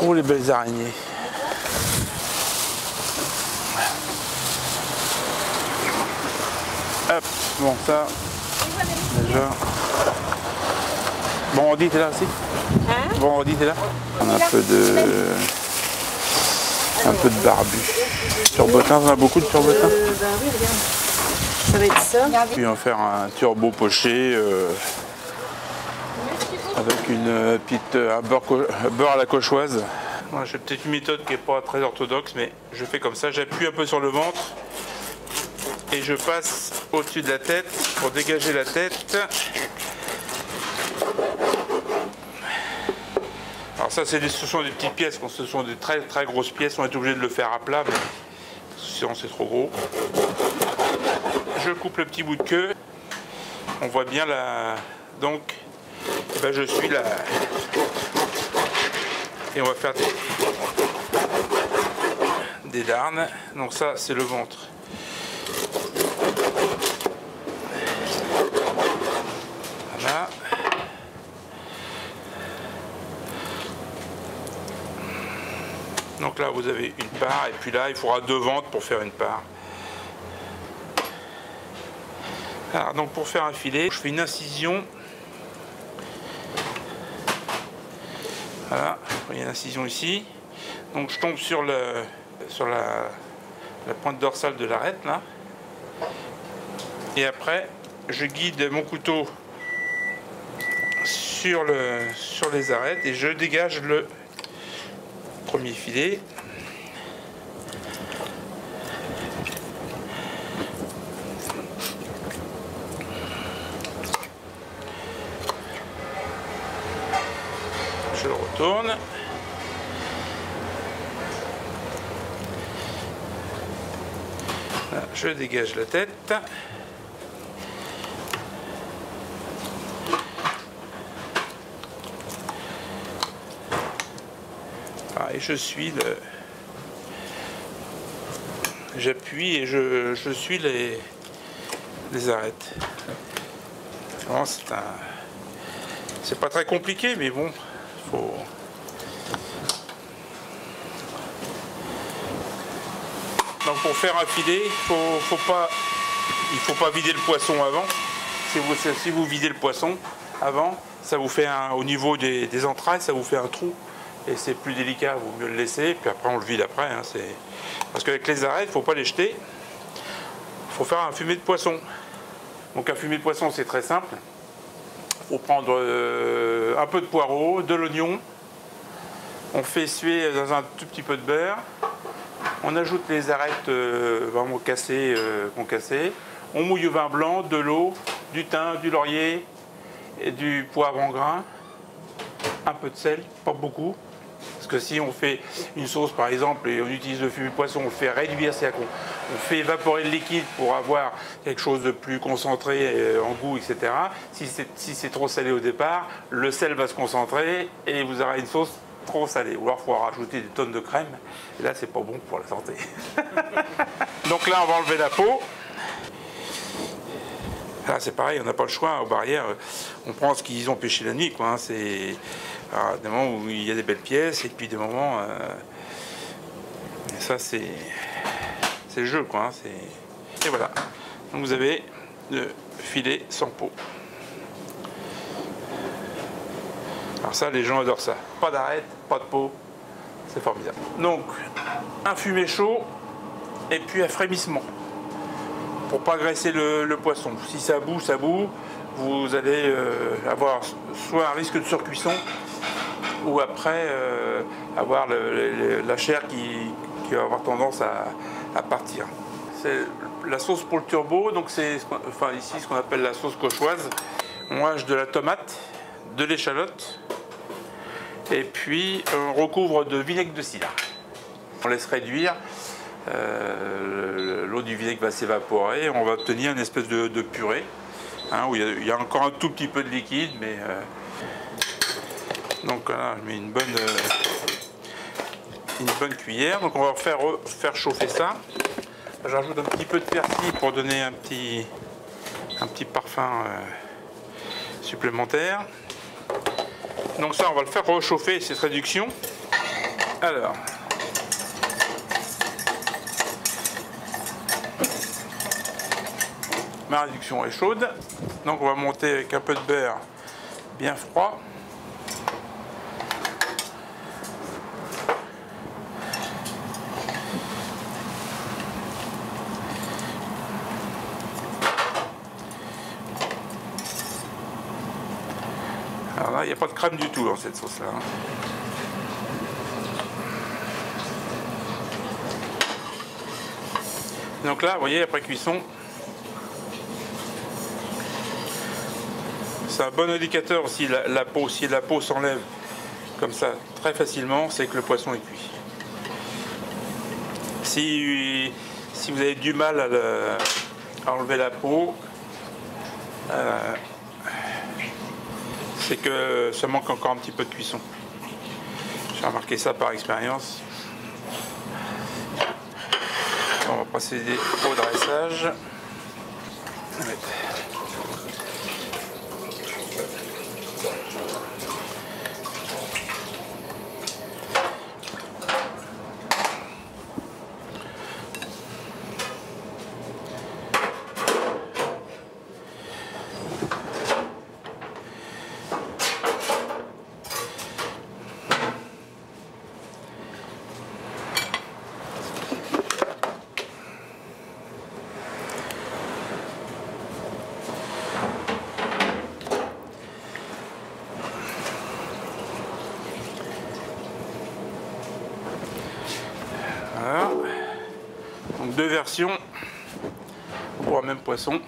Oh, les belles araignées. Hop, bon ça, déjà. Bon, Andy, t'es là aussi? Hein? Bon, Andy, t'es là? On a un peu de barbu. Turbotin, on a beaucoup de turbotin. Bah oui, regarde. Ça va être ça. Puis on va faire un turbo poché avec une petite un beurre à la cauchoise. Moi, j'ai peut-être une méthode qui n'est pas très orthodoxe, mais je fais comme ça. J'appuie un peu sur le ventre et je passe au-dessus de la tête pour dégager la tête. Alors ça, ce sont des petites pièces, quand ce sont des très très grosses pièces, on est obligé de le faire à plat, mais sinon c'est trop gros. Je coupe le petit bout de queue. On voit bien la... Donc, ben je suis là. Et on va faire des darnes. Donc ça, c'est le ventre. Voilà. Donc là, vous avez une part, et puis là, il faudra 2 ventres pour faire une part. Alors, donc pour faire un filet, je fais une incision. Voilà, il y a une incision ici. Donc je tombe sur la pointe dorsale de l'arête là. Et après, je guide mon couteau sur les arêtes et je dégage le premier filet. Je le retourne. Là, je dégage la tête. Et je suis le... J'appuie et je suis les arêtes. Bon, c'est pas très compliqué, mais bon, faut... Donc pour faire un filet, il faut pas vider le poisson avant. Si vous videz le poisson avant, ça vous fait au niveau des entrailles, ça vous fait un trou. Et c'est plus délicat, il vaut mieux le laisser, puis après on le vide après. Hein, parce qu'avec les arêtes, il ne faut pas les jeter. Il faut faire un fumet de poisson. Donc un fumet de poisson, c'est très simple. Il faut prendre un peu de poireau, de l'oignon. On fait suer dans un tout petit peu de beurre. On ajoute les arêtes vraiment cassées, qu'on cassait. On mouille au vin blanc, de l'eau, du thym, du laurier et du poivre en grains. Un peu de sel, pas beaucoup. Parce que si on fait une sauce par exemple et on utilise le fumet de poisson, on le fait réduire, c'est-à-dire qu'on fait évaporer le liquide pour avoir quelque chose de plus concentré en goût, etc. Si c'est trop salé au départ, le sel va se concentrer et vous aurez une sauce trop salée. Ou alors il faut rajouter des tonnes de crème. Et là, c'est pas bon pour la santé. Donc là, on va enlever la peau. Là, c'est pareil, on n'a pas le choix. Aux barrières, on prend ce qu'ils ont pêché la nuit, quoi. Hein. C'est des moments où il y a des belles pièces, et puis des moments. Ça, c'est le jeu, quoi. Hein. Et voilà. Donc vous avez le filet sans peau. Alors ça, les gens adorent ça. Pas d'arête, pas de peau. C'est formidable. Donc, un fumet chaud, et puis un frémissement. Pour pas graisser le poisson. Si ça bout, vous allez avoir soit un risque de surcuisson, ou après avoir la chair qui va avoir tendance à partir. C'est la sauce pour le turbo, donc c'est ici ce qu'on appelle la sauce cauchoise. On hache de la tomate, de l'échalote, et puis on recouvre de vinaigre de cidre. On laisse réduire. L'eau du vinaigre va s'évaporer, on va obtenir une espèce de purée, hein, où il y a encore un tout petit peu de liquide, mais donc là je mets une bonne cuillère. Donc on va faire chauffer ça. J'ajoute un petit peu de persil pour donner un petit parfum supplémentaire. Donc ça, on va le faire rechauffer, cette réduction. Alors, ma réduction est chaude. Donc on va monter avec un peu de beurre bien froid. Alors là, il n'y a pas de crème du tout dans cette sauce-là. Donc là, vous voyez, après cuisson, c'est un bon indicateur si la peau s'enlève comme ça très facilement, c'est que le poisson est cuit. Si vous avez du mal à enlever la peau, c'est que ça manque encore un petit peu de cuisson. J'ai remarqué ça par expérience. On va procéder au dressage. Ouais. Voilà. Donc deux versions pour un même poisson.